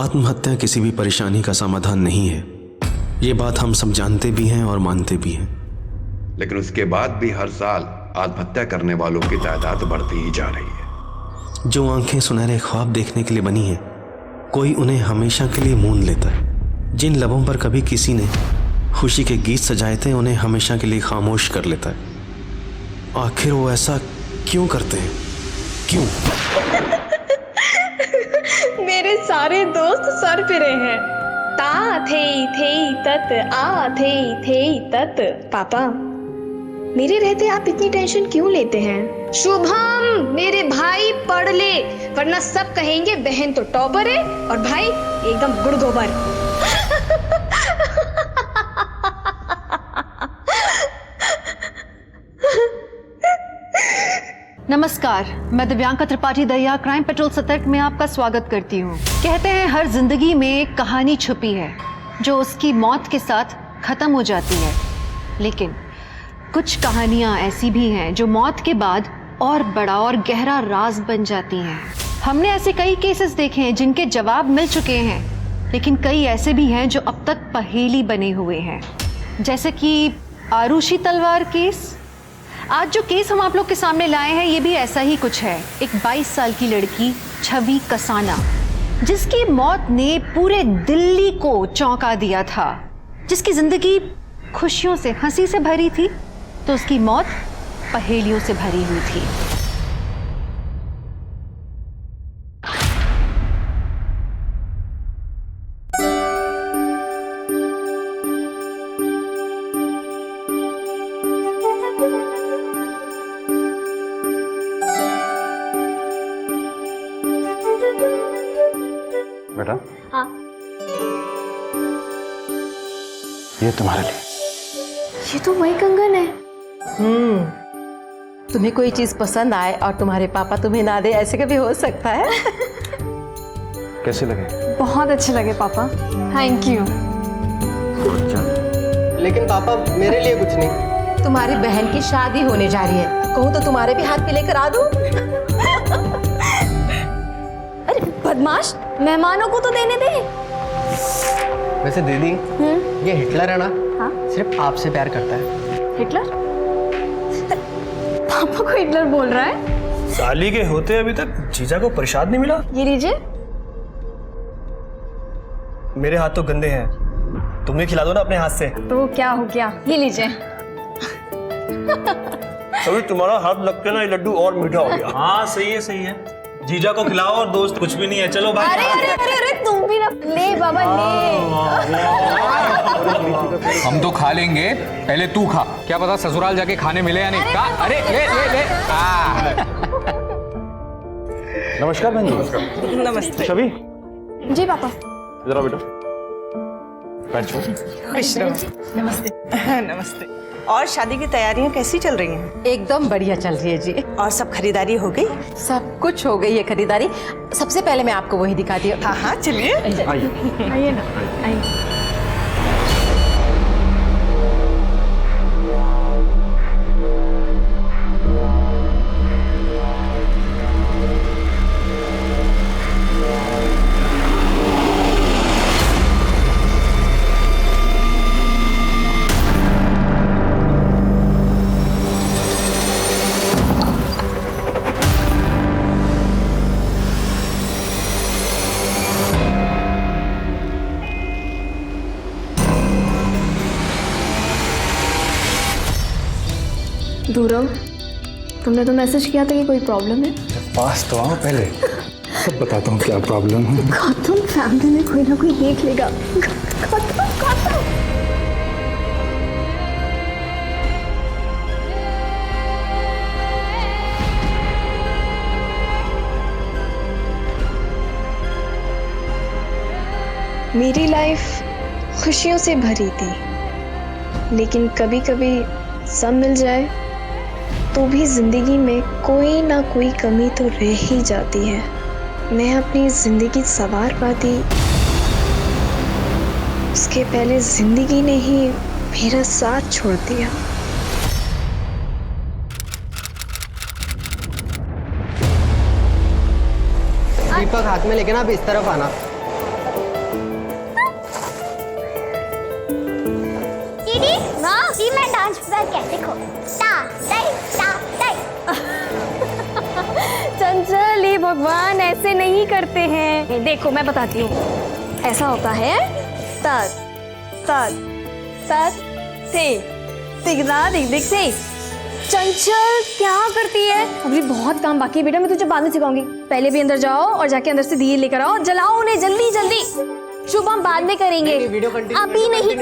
आत्महत्या किसी भी परेशानी का समाधान नहीं है। ये बात हम सब जानते भी हैं और मानते भी हैं। लेकिन उसके बाद भी हर साल आत्महत्या करने वालों की तादाद बढ़ती ही जा रही है। जो आंखें सुनहरे ख्वाब देखने के लिए बनी हैं, कोई उन्हें हमेशा के लिए मूंद लेता है। जिन लबों पर कभी किसी ने खुशी के गीत सजाए थे, उन्हें हमेशा के लिए खामोश कर लेता है। आखिर वो ऐसा क्यों करते हैं? क्यों? मेरे सारे दोस्त सर फिरे हैं। ता थे तत आ थे तत। पापा, मेरे रहते आप इतनी टेंशन क्यों लेते हैं? शुभम, मेरे भाई पढ़ ले, वरना सब कहेंगे बहन तो टॉपर है और भाई एकदम गुड़गोबर। नमस्कार, मैं दिव्यांका त्रिपाठी दहिया क्राइम पेट्रोल सतर्क में आपका स्वागत करती हूँ। कहते हैं हर जिंदगी में एक कहानी छुपी है जो उसकी मौत के साथ खत्म हो जाती है, लेकिन कुछ कहानियाँ ऐसी भी हैं जो मौत के बाद और बड़ा और गहरा राज बन जाती हैं। हमने ऐसे कई केसेस देखे हैं जिनके जवाब मिल चुके हैं, लेकिन कई ऐसे भी हैं जो अब तक पहेली बने हुए हैं, जैसे कि आरुषि तलवार केस। आज जो केस हम आप लोग के सामने लाए हैं, ये भी ऐसा ही कुछ है। एक 22 साल की लड़की छवि कसाना, जिसकी मौत ने पूरे दिल्ली को चौंका दिया था, जिसकी जिंदगी खुशियों से, हंसी से भरी थी, तो उसकी मौत पहेलियों से भरी हुई थी। बेटा, हाँ, ये तुम्हारे लिए। ये तो वही कंगन है। तुम्हें कोई चीज पसंद आए और तुम्हारे पापा तुम्हें ना दे, ऐसे कभी हो सकता है? कैसे लगे? बहुत अच्छे लगे पापा, थैंक यू। लेकिन पापा, मेरे लिए कुछ नहीं। तुम्हारी बहन की शादी होने जा रही है, कहूँ तो तुम्हारे भी हाथ पे लेकर आ दूं? अरे बदमाश, मेहमानों को तो देने दे। वैसे दीदी, ये हिटलर है ना? हाँ? सिर्फ आपसे प्यार करता है। हिटलर? पापा को हिटलर बोल रहा है? साली के होते अभी तक जीजा को प्रसाद नहीं मिला। ये लीजिए। मेरे हाथ तो गंदे हैं, तुम्हें खिला दो ना अपने हाथ से। तो क्या हो गया, ये लीजिए। अभी तुम्हारा हाथ लगते ना, ये लड्डू और मीठा हो गया। हाँ सही है। जीजा को खिलाओ और दोस्त कुछ भी नहीं है। चलो भाई। अरे अरे अरे अरे, तुम भी ना ले बाबा, ले। हम तो खा लेंगे, पहले तू खा। क्या पता ससुराल जाके खाने मिले या नहीं। अरे ले ले ले। नमस्कार बहन जी। नमस्ते। छवि, जी पापा। जरा बेटा बैठ जाओ। नमस्ते। नमस्ते। और शादी की तैयारियां कैसी चल रही हैं? एकदम बढ़िया चल रही है जी। और सब खरीदारी हो गई? सब कुछ हो गई है खरीदारी। सबसे पहले मैं आपको वही दिखाती हूँ। हाँ हाँ, चलिए। आइए ना, आइए। दूरव, तुमने तो मैसेज किया था कि कोई प्रॉब्लम है। पास तो आओ पहले, सब बताता हूँ क्या प्रॉब्लम है। गौतम, फैमिली में कोई ना कोई देख लेगा। गौतम। मेरी लाइफ खुशियों से भरी थी, लेकिन कभी कभी सब मिल जाए तो भी जिंदगी में कोई ना कोई कमी तो रह ही जाती है। मैं अपनी जिंदगी संवार पाती, उसके पहले जिंदगी ने ही मेरा साथ छोड़ दिया। दीपक हाथ में लेके ना अब इस तरफ आना। आज व्रत है, देखो ता तई ता तई। चंचल, ये भगवान ऐसे नहीं करते हैं। देखो मैं बताती हूँ, ऐसा होता है तत तत तत थे तिगदा दिग दिग से। चंचल क्या करती है? अभी बहुत काम बाकी है बेटा, मैं तुझे बाद में सिखाऊंगी। पहले भी अंदर जाओ और जाके अंदर से दिए लेकर आओ, जलाओ उन्हें जल्दी जल्दी। शुभ हम बाद में करेंगे, अभी नहीं।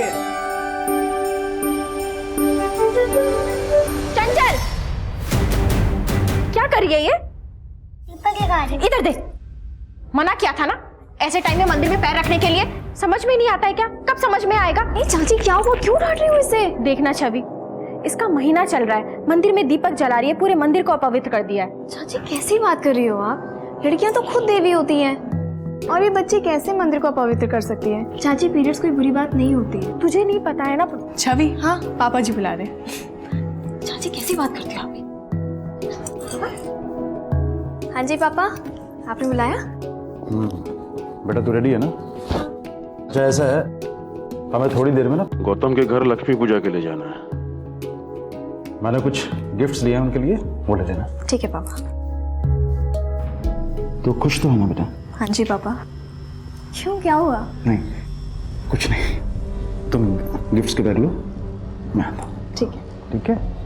चंचल क्या कर रही है ये? दीपक लगा रही। इधर देख, मना किया था ना ऐसे टाइम में मंदिर में पैर रखने के लिए। समझ में नहीं आता है क्या? कब समझ में आएगा? ए चाची क्या हुआ, क्यों डांट रही हो इसे? देखना छवि, इसका महीना चल रहा है, मंदिर में दीपक जला रही है, पूरे मंदिर को अपवित्र कर दिया है। चाची कैसी बात कर रही हो आप? लड़कियां तो खुद देवी होती हैं, और ये बच्चे कैसे मंदिर को अपवित्र कर सकती है? चाची पीरियड्स कोई बुरी बात नहीं होती है, तुझे नहीं पता है ना? छवि, हाँ पापा जी बुला रहे। चाची कैसी बात करती हो आप? हाँ जी पापा, आपने बुलाया? बेटा तू रेडी है ना? अच्छा ऐसा है, हमें थोड़ी देर में ना गौतम के घर लक्ष्मी पूजा के लिए जाना है। मैंने कुछ गिफ्ट्स लिए हैं उनके लिए, वो ले लेना। ठीक है पापा। तो खुश तो है ना बेटा? हाँ जी पापा। क्यों, क्या हुआ? नहीं कुछ नहीं, तुम गिफ्ट्स के बैग लो, मैं आता हूँ। ठीक है। ठीक है।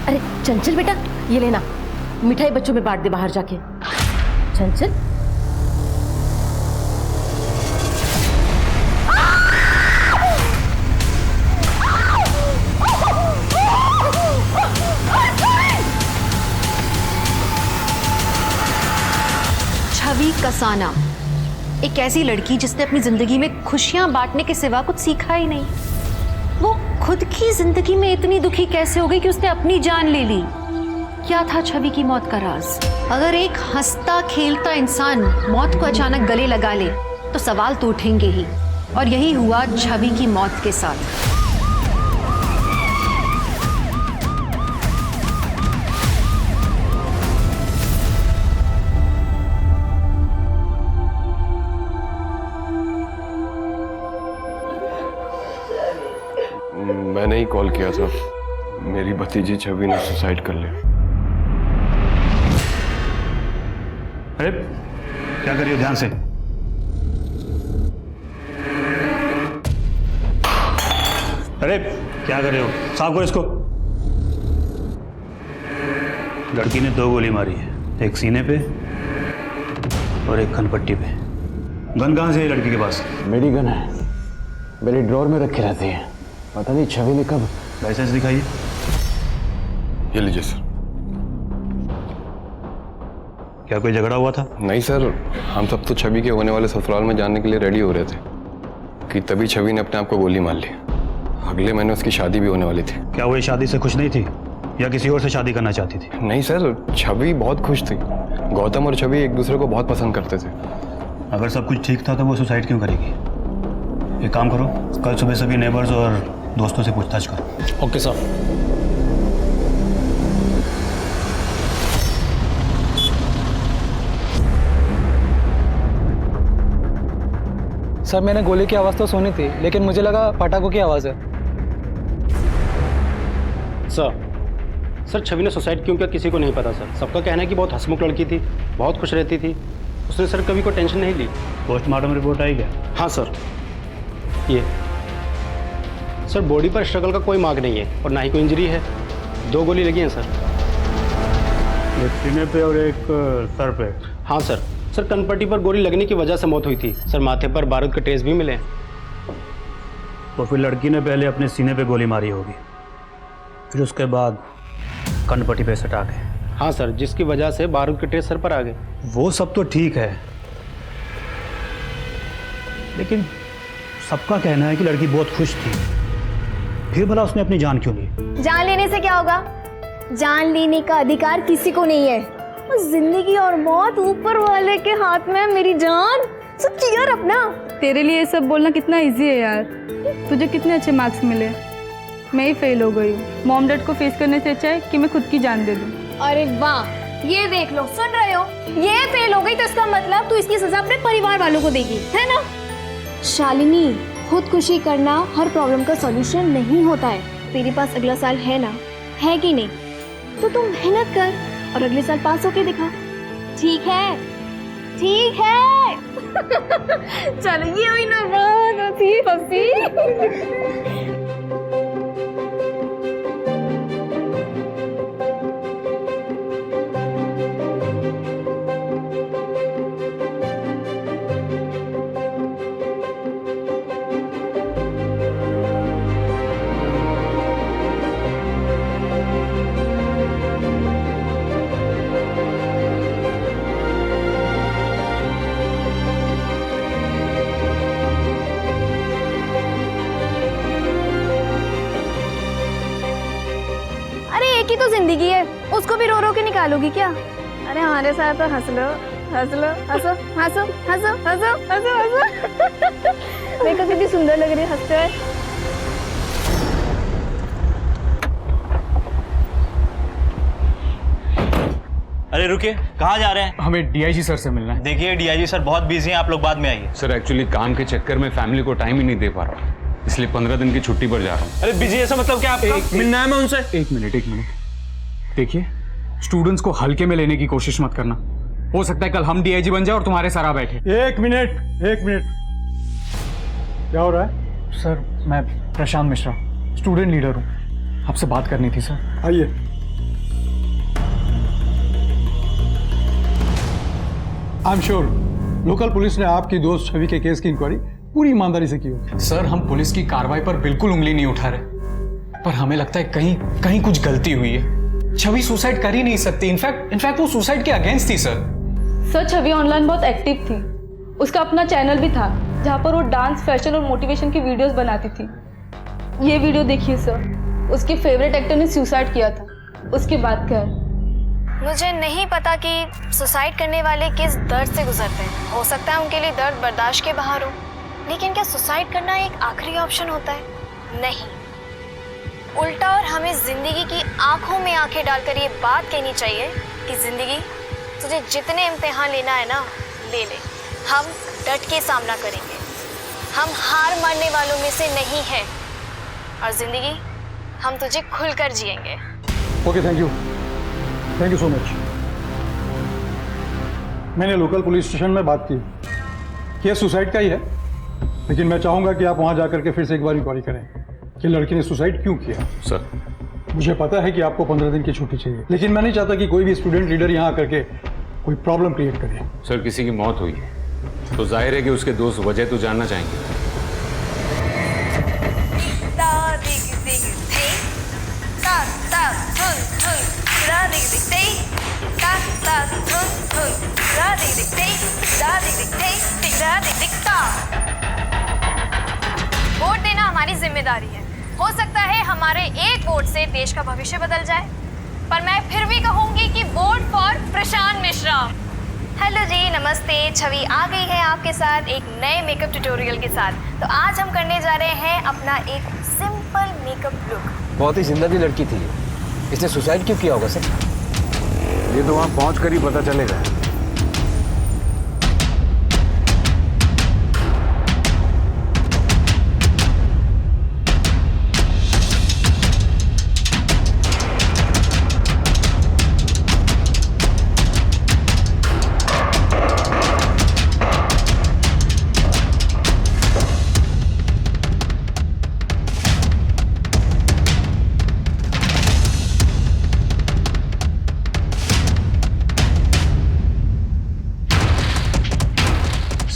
अरे चंचल बेटा, ये लेना, मिठाई बच्चों में बांट दे बाहर जाके। चंचल छवि कसाना, एक ऐसी लड़की जिसने अपनी जिंदगी में खुशियां बांटने के सिवा कुछ सीखा ही नहीं। वो खुद की जिंदगी में इतनी दुखी कैसे हो गई कि उसने अपनी जान ले ली? क्या था छवि की मौत का राज? अगर एक हंसता खेलता इंसान मौत को अचानक गले लगा ले तो सवाल तो उठेंगे ही, और यही हुआ छवि की मौत के साथ। मैंने ही कॉल किया था, मेरी भतीजी छवि ने सुसाइड कर लिया। अरे क्या कर रही हो, ध्यान से। अरे क्या कर रहे हो, साफ करो इसको। लड़की ने 2 गोली मारी है, एक सीने पे और एक खनपट्टी पे। गन कहाँ से है लड़की के पास? मेरी गन है, मेरी ड्रॉर में रखी रहती है। पता नहीं छवि ने कब। लाइसेंस दिखाइए। ये लीजिए सर। क्या कोई झगड़ा हुआ था? नहीं सर, हम सब तो छवि के होने वाले ससुराल में जाने के लिए रेडी हो रहे थे कि तभी छवि ने अपने आप को गोली मार ली। अगले महीने उसकी शादी भी होने वाली थी। क्या वो इस शादी से खुश नहीं थी या किसी और से शादी करना चाहती थी? नहीं सर, छवि बहुत खुश थी। गौतम और छवि एक दूसरे को बहुत पसंद करते थे। अगर सब कुछ ठीक था तो वो सुसाइड क्यों करेगी? एक काम करो, कल सुबह सभी नेबर्स और दोस्तों से पूछताछ करो। Okay sir. सर मैंने गोली की आवाज़ तो सुनी थी, लेकिन मुझे लगा पटाखों की आवाज़ है। सर छवि ने सुसाइड क्यों किया किसी को नहीं पता सर। सबका कहना है कि बहुत हंसमुख लड़की थी, बहुत खुश रहती थी, उसने सर कभी कोई टेंशन नहीं ली। पोस्टमार्टम रिपोर्ट आई क्या? हाँ सर। ये सर बॉडी पर स्ट्रगल का कोई मार्क नहीं है और ना ही कोई इंजरी है। 2 गोली लगी हैं सर। एक सीने पे और एक सर पे? हाँ सर। सर कनपट्टी पर गोली लगने की वजह से मौत हुई थी सर। माथे पर बारूद के ट्रेस भी मिले हैं। तो फिर लड़की ने पहले अपने सीने पे गोली मारी होगी, फिर उसके बाद कर्णपट्टी पे सटा के। हाँ सर, जिसकी वजह से बारूद के ट्रेस सर पर आ गए। वो सब तो ठीक है, लेकिन सबका कहना है कि लड़की बहुत खुश थी, फिर भला उसने अपनी जान क्यों ली? जान लेने से क्या होगा? जान लेने का अधिकार किसी को नहीं है। जिंदगी और मौत ऊपर वाले के हाथ में है मेरी जान। सो क्लियर अपना। तेरे लिए ये सब बोलना कितना इजी है यार। तुझे कितने अच्छे मार्क्स मिले, मैं ही फेल हो गई हूँ। मॉम डैड को फेस करने से अच्छा है कि मैं खुद की जान दे दूँ। अरे वाह, ये देख लो, सुन रहे हो? ये फेल हो गई तो इसका मतलब तू इसकी सजा अपने परिवार वालों को देगी, है ना? शालिनी, खुदकुशी करना हर प्रॉब्लम का सॉल्यूशन नहीं होता है। तेरे पास अगला साल है ना, है कि नहीं? तो तुम मेहनत कर और अगले साल पास होके दिखा। ठीक है? ठीक है। चलो, ये हुई ना बात, हंसी। की तो जिंदगी है, उसको भी रो रो के निकालोगी क्या? अरे हमारे साथ तो हंस लो, हंस लो, हंसो, हंसो, हंसो, हंसो, हंसो, हंसो। देखो कितनी सुंदर लग रही है हंसते हुए। अरे रुकिए, कहाँ जा रहे हैं? हमें डीआईजी सर से मिलना है। देखिए डीआईजी सर बहुत बिजी हैं, आप लोग बाद में आइए। सर एक्चुअली काम के चक्कर में फैमिली को टाइम ही नहीं दे पा रहा हूँ, इसलिए 15 दिन की छुट्टी पर जा रहा हूँ। अरे बिजी ऐसा मतलब क्या आपका? मिलना है मैं उनसे। एक मिनट। देखिए, स्टूडेंट्स को हल्के में लेने की कोशिश मत करना। हो सकता है कल हम डीआईजी बन जाए और तुम्हारे सर आ बैठे। एक मिनट। क्या हो रहा है? सर, मैं प्रशांत मिश्रा, स्टूडेंट लीडर हूँ, आपसे बात करनी थी सर। आइए। I am sure local police ने आपकी दोस्त छवि के केस की इंक्वायरी पूरी ईमानदारी से की होगी। सर, हम पुलिस की कार्रवाई पर बिल्कुल उंगली नहीं उठा रहे, पर हमें लगता है कहीं कुछ गलती हुई है। छवि सुसाइड कर ही नहीं सकती। इनफैक्ट वो सुसाइड के अगेंस्ट थी सर। छवि ऑनलाइन बहुत एक्टिव थी, उसका अपना चैनल भी था जहाँ पर वो डांस, फैशन और मोटिवेशन की वीडियोस बनाती थी। ये वीडियो देखिए सर, उसके फेवरेट एक्टर ने सुसाइड किया था, उसकी बात कर। मुझे नहीं पता कि सुसाइड करने वाले किस दर्द से गुजरते हैं। हो सकता है उनके लिए दर्द बर्दाश्त के बाहर हो, लेकिन क्या सुसाइड करना एक आखिरी ऑप्शन होता है? नहीं, उल्टा। और हमें जिंदगी की आंखों में आंखें डालकर ये बात कहनी चाहिए कि जिंदगी, तुझे जितने इम्तिहान लेना है ना, ले ले। हम डट के सामना करेंगे। हम हार मानने वालों में से नहीं हैं, और जिंदगी हम तुझे खुलकर जिएंगे। Okay, thank you so much. मैंने लोकल पुलिस स्टेशन में बात की, केस सुसाइड का ही है, लेकिन मैं चाहूंगा कि आप वहां जाकर के फिर से एक बार इंक्वायरी करें कि लड़की ने सुसाइड क्यों किया। सर, मुझे पता है कि आपको 15 दिन की छुट्टी चाहिए, लेकिन मैं नहीं चाहता कि कोई भी स्टूडेंट लीडर यहाँ आकर के कोई प्रॉब्लम क्रिएट करे। सर, किसी की मौत हुई है तो जाहिर है कि उसके दोस्त वजह तो जानना चाहेंगे। वोट देना हमारी जिम्मेदारी है। हो सकता है हमारे एक वोट से देश का भविष्य बदल जाए, पर मैं फिर भी कहूंगी कि vote for Prashant Mishra. Hello ji, नमस्ते। छवि आ गई है आपके साथ एक नए मेकअप ट्यूटोरियल के साथ। तो आज हम करने जा रहे हैं अपना एक सिंपल मेकअप लुक। बहुत ही जिंदा लड़की थी, इसने सुसाइड क्यों किया होगा सर? ये तो वहां पहुंच कर ही पता चलेगा।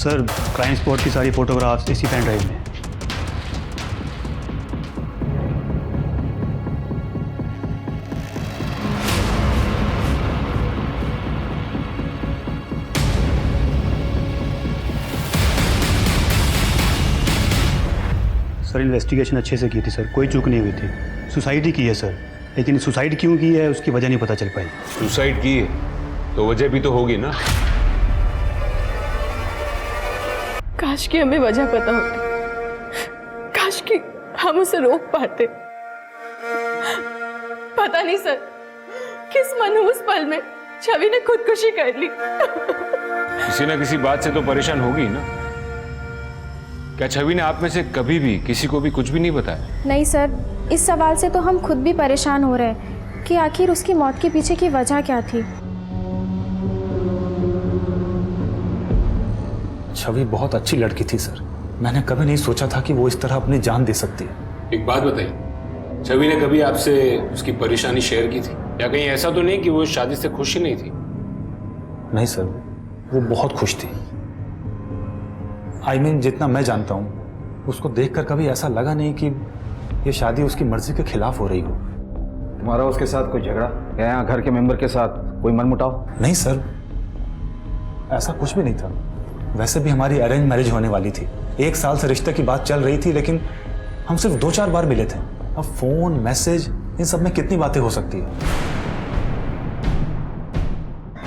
सर, क्राइम स्पॉट की सारी फोटोग्राफ्स इसी पेन ड्राइव में। सर इन्वेस्टिगेशन अच्छे से की थी सर, कोई चूक नहीं हुई थी। सुसाइड ही की है सर, लेकिन सुसाइड क्यों की है उसकी वजह नहीं पता चल पाई। सुसाइड की है तो वजह भी तो होगी ना। काश कि हमें वजह पता होती, काश कि हम उसे रोक पाते। पता नहीं सर, किस मनहूस पल में छवि ने खुदकुशी कर ली। किसी ना किसी बात से तो परेशान होगी ना। क्या छवि ने आप में से कभी भी किसी को भी कुछ भी नहीं बताया? नहीं सर, इस सवाल से तो हम खुद भी परेशान हो रहे हैं कि आखिर उसकी मौत के पीछे की वजह क्या थी। छवि बहुत अच्छी लड़की थी सर, मैंने कभी नहीं सोचा था कि वो इस तरह अपनी जान दे सकती है। एक बात बताइए, छवि ने कभी आपसे उसकी परेशानी शेयर की थी, या कहीं ऐसा तो नहीं कि वो शादी से खुश ही नहीं थी? नहीं सर, वो बहुत खुश थी। जितना मैं जानता हूँ, उसको देखकर कभी ऐसा लगा नहीं कि ये शादी उसकी मर्जी के खिलाफ हो रही हो। तुम्हारा उसके साथ कोई झगड़ा या यहाँ घर के मेंबर के साथ कोई मनमुटाव? नहीं सर, ऐसा कुछ भी नहीं था। वैसे भी हमारी अरेंज मैरिज होने वाली थी, 1 साल से रिश्ते की बात चल रही थी, लेकिन हम सिर्फ 2-4 बार मिले थे। अब फोन, मैसेज, इन सब में कितनी बातें हो सकती है।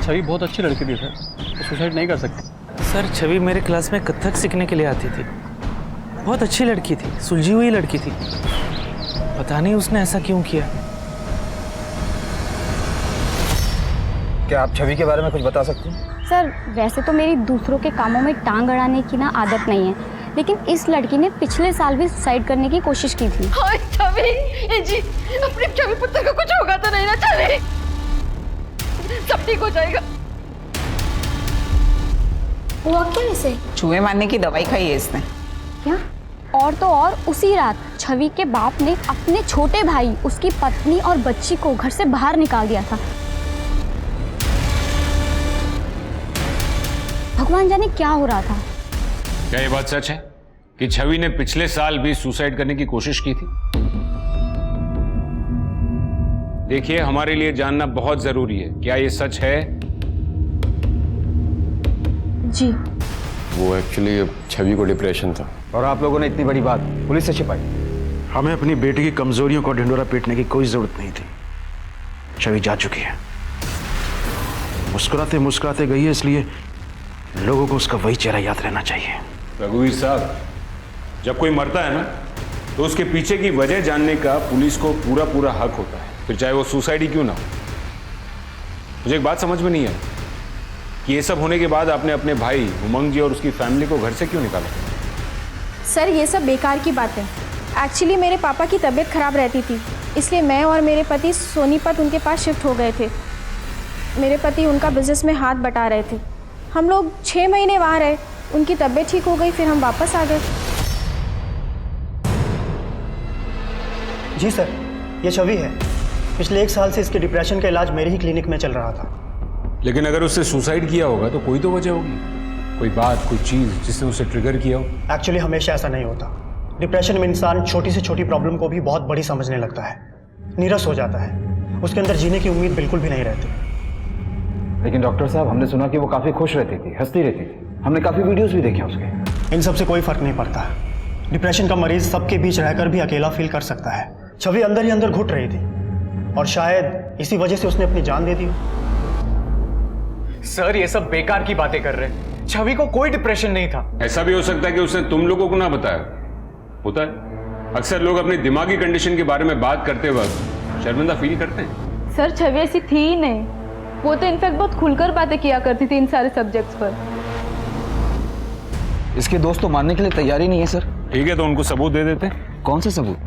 छवि बहुत अच्छी लड़की थी सर, वो सुसाइड नहीं कर सकती। सर छवि मेरे क्लास में कथक सीखने के लिए आती थी, बहुत अच्छी लड़की थी, सुलझी हुई लड़की थी। पता नहीं उसने ऐसा क्यों किया। क्या आप छवि के बारे में कुछ बता सकते हैं? सर वैसे तो मेरी दूसरों के कामों में टांग अड़ाने की ना आदत नहीं है, लेकिन इस लड़की ने पिछले साल भी सुसाइड करने की कोशिश की थी। हाय छवि, ये जी अपने छवि पुत्र को कुछ होगा तो नहीं ना? छवि, सब ठीक हो जाएगा। हुआ क्या इसे? चूहे मारने की दवाई खाई है इसने। क्या? और तो और उसी रात छवि के बाप ने अपने छोटे भाई, उसकी पत्नी और बच्ची को घर से बाहर निकाल दिया था। भगवान जाने क्या हो रहा था। क्या ये बात सच है कि छवि ने पिछले साल भी सुसाइड करने की कोशिश की थी? देखिए, हमारे लिए जानना बहुत जरूरी है, क्या ये सच है? जी। वो एक्चुअली छवि को डिप्रेशन था। और आप लोगों ने इतनी बड़ी बात पुलिस से छिपाई? हमें अपनी बेटी की कमजोरियों को ढिंडोरा पीटने की कोई जरूरत नहीं थी। छवि जा चुकी है, मुस्कुराते मुस्कुराते गई है, इसलिए लोगों को उसका वही चेहरा याद रहना चाहिए। रघुवीर साहब, जब कोई मरता है ना, तो उसके पीछे की वजह जानने का पुलिस को पूरा पूरा हक होता है, फिर चाहे वो सुसाइड ही क्यों ना हो। मुझे एक बात समझ में नहीं आई कि ये सब होने के बाद आपने अपने भाई उमंग जी और उसकी फैमिली को घर से क्यों निकाला? सर ये सब बेकार की बात है। एक्चुअली मेरे पापा की तबीयत खराब रहती थी, इसलिए मैं और मेरे पति सोनीपत उनके पास शिफ्ट हो गए थे। मेरे पति उनका बिजनेस में हाथ बटा रहे थे। हम लोग 6 महीने वहाँ रहे, उनकी तबीयत ठीक हो गई, फिर हम वापस आ गए। जी सर, ये छवि है। पिछले 1 साल से इसके डिप्रेशन का इलाज मेरे ही क्लिनिक में चल रहा था। लेकिन अगर उसने सुसाइड किया होगा तो कोई तो वजह होगी, कोई बात, कोई चीज जिसने उसे ट्रिगर किया हो। एक्चुअली हमेशा ऐसा नहीं होता। डिप्रेशन में इंसान छोटी से छोटी प्रॉब्लम को भी बहुत बड़ी समझने लगता है, नीरस हो जाता है, उसके अंदर जीने की उम्मीद बिल्कुल भी नहीं रहती। लेकिन डॉक्टर साहब, हमने सुना कि वो काफ़ी खुश रहती थी, हंसती रहती थी। हमने काफ़ी वीडियोस भी देखे उसके। इन सब से कोई फर्क नहीं पड़ता। डिप्रेशन का मरीज सबके बीच रहकर भी अकेला फील कर सकता है। छवि अंदर ही अंदर घुट रही थी और शायद इसी वजह से उसने अपनी जान दे दी। सर ये सब बेकार की बातें कर रहे हैं। छवि को कोई डिप्रेशन नहीं था। ऐसा भी हो सकता है कि उसने तुम लोगों को ना बताया। होता है, अक्सर लोग अपनी दिमागी कंडीशन के बारे में बात करते वक्त शर्मिंदा फील करते हैं। सर छवि ऐसी थी ही नहीं, वो तो इनफैक्ट बहुत खुलकर बातें किया करती थी इन सारे सब्जेक्ट्स पर। इसके दोस्त तो मानने के लिए तैयार ही नहीं है सर। ठीक है, तो उनको सबूत दे देते। कौन सा सबूत?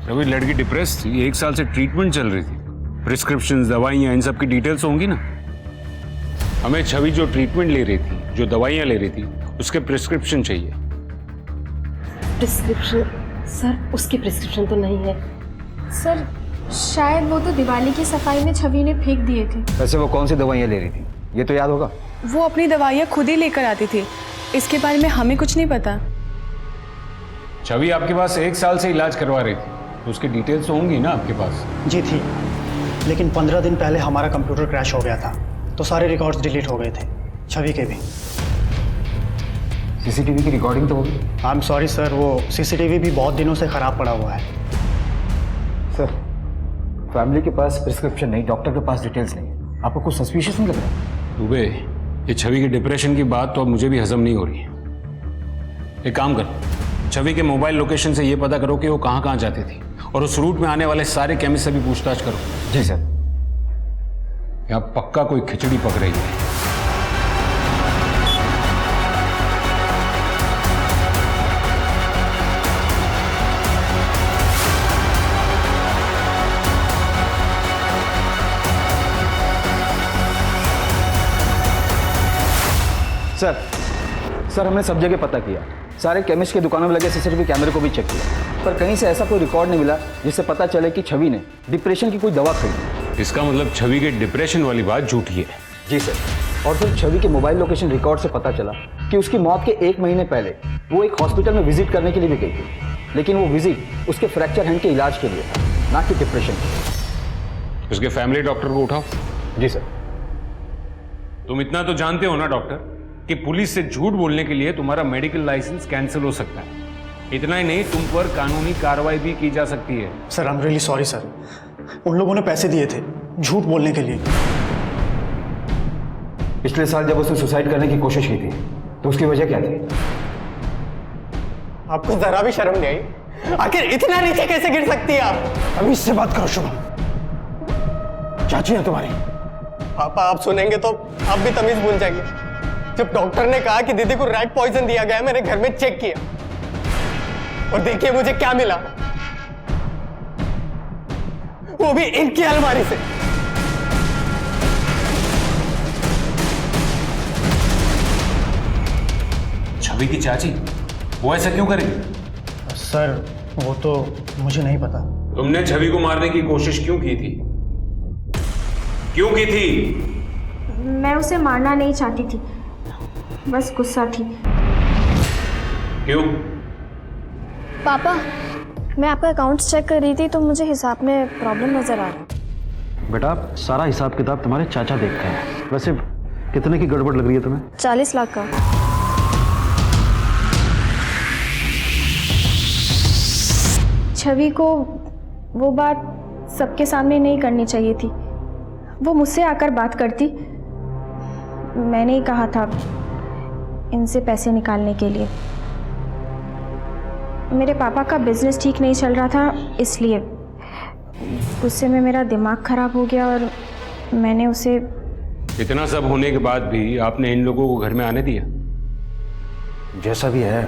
छवि लड़की डिप्रेस थी, 1 साल से ट्रीटमेंट चल रही थी, प्रिस्क्रिप्शन, दवाइयाँ, इन सब की डिटेल्स होंगी ना। हमें छवि जो ट्रीटमेंट ले रही थी, जो दवाइयाँ ले रही थी, उसके प्रिस्क्रिप्शन चाहिए। प्रिस्क्रिप्शन? सर उसकी प्रिस्क्रिप्शन तो नहीं है। सर शायद वो तो दिवाली की सफाई में छवि ने फेंक दिए थे। वैसे वो कौन सी दवाइयाँ ले रही थी, ये तो याद होगा। वो अपनी दवाइयाँ खुद ही लेकर आती थी, इसके बारे में हमें कुछ नहीं पता। छवि आपके पास 1 साल से इलाज करवा रही थी, तो उसकी डिटेल्स तो होंगी ना आपके पास? जी थी, लेकिन 15 दिन पहले हमारा कंप्यूटर क्रैश हो गया था, तो सारे रिकॉर्ड्स डिलीट हो गए थे, छवि के भी। सीसीटीवी की रिकॉर्डिंग तो होगी। आई एम सॉरी सर, वो सीसीटीवी भी बहुत दिनों से ख़राब पड़ा हुआ है। सर, फैमिली के पास प्रिस्क्रिप्शन नहीं, डॉक्टर के पास डिटेल्स नहीं, आपको कुछ सस्पिशियस नहीं लग रहा? दुबे, ये छवि के डिप्रेशन की बात तो अब मुझे भी हजम नहीं हो रही है। एक काम करो, छवि के मोबाइल लोकेशन से ये पता करो कि वो कहाँ कहाँ जाती थी, और उस रूट में आने वाले सारे केमिस्ट से भी पूछताछ करो। जी सर। यहाँ पक्का कोई खिचड़ी पक रही है। सर हमने सब जगह पता किया, सारे केमिस्ट की दुकानों में लगे सीसीटीवी कैमरे को भी चेक किया, पर कहीं से ऐसा कोई रिकॉर्ड नहीं मिला जिससे पता चले कि छवि ने डिप्रेशन की कोई दवा खरीदी। इसका मतलब छवि के डिप्रेशन वाली बात झूठी है। जी सर, और फिर छवि के मोबाइल लोकेशन रिकॉर्ड से पता चला कि उसकी मौत के 1 महीने पहले वो एक हॉस्पिटल में विजिट करने के लिए भी गई थी, लेकिन वो विजिट उसके फ्रैक्चर हैंड के इलाज के लिए था, ना कि डिप्रेशन के। उसके फैमिली डॉक्टर को उठाओ। जी सर। तुम इतना तो जानते हो ना डॉक्टर कि पुलिस से झूठ बोलने के लिए तुम्हारा मेडिकल लाइसेंस कैंसिल हो सकता है। इतना ही नहीं, तुम पर कानूनी कार्रवाई भी की जा सकती है। Sir I am really sorry sir, उन लोगों ने पैसे दिए थे झूठ बोलने के लिए। पिछले साल जब उसने सुसाइड करने की कोशिश की थी तो उसकी वजह क्या थी? आपको जरा भी शर्म नहीं आई? आखिर इतना नीचे कैसे गिर सकती है आप? अभी इससे बात करो शुभम, चाची है तुम्हारी। पापा आप सुनेंगे तो आप भी तमीज भूल जाएंगे। जब डॉक्टर ने कहा कि दीदी को रैट पॉइजन दिया गया, मैंने घर में चेक किया और देखिए मुझे क्या मिला, वो भी इनकी अलमारी से। छवि की चाची वो ऐसा क्यों करेगी? सर वो तो मुझे नहीं पता। तुमने छवि को मारने की कोशिश क्यों की थी? क्यों की थी? मैं उसे मारना नहीं चाहती थी, बस गुस्सा थी। क्यों? पापा, मैं आपका अकाउंट्स चेक कर रही थी तो मुझे हिसाब में प्रॉब्लम नजर आ रहा। बेटा सारा हिसाब किताब तुम्हारे चाचा देखते हैं। वैसे कितने की गड़बड़ लग रही है तुम्हें? 40 लाख का। छवि को वो बात सबके सामने नहीं करनी चाहिए थी, वो मुझसे आकर बात करती। मैंने ही कहा था इनसे पैसे निकालने के लिए। मेरे पापा का बिजनेस ठीक नहीं चल रहा था, इसलिए गुस्से में मेरा दिमाग खराब हो गया और मैंने उसे। इतना सब होने के बाद भी आपने इन लोगों को घर में आने दिया? जैसा भी है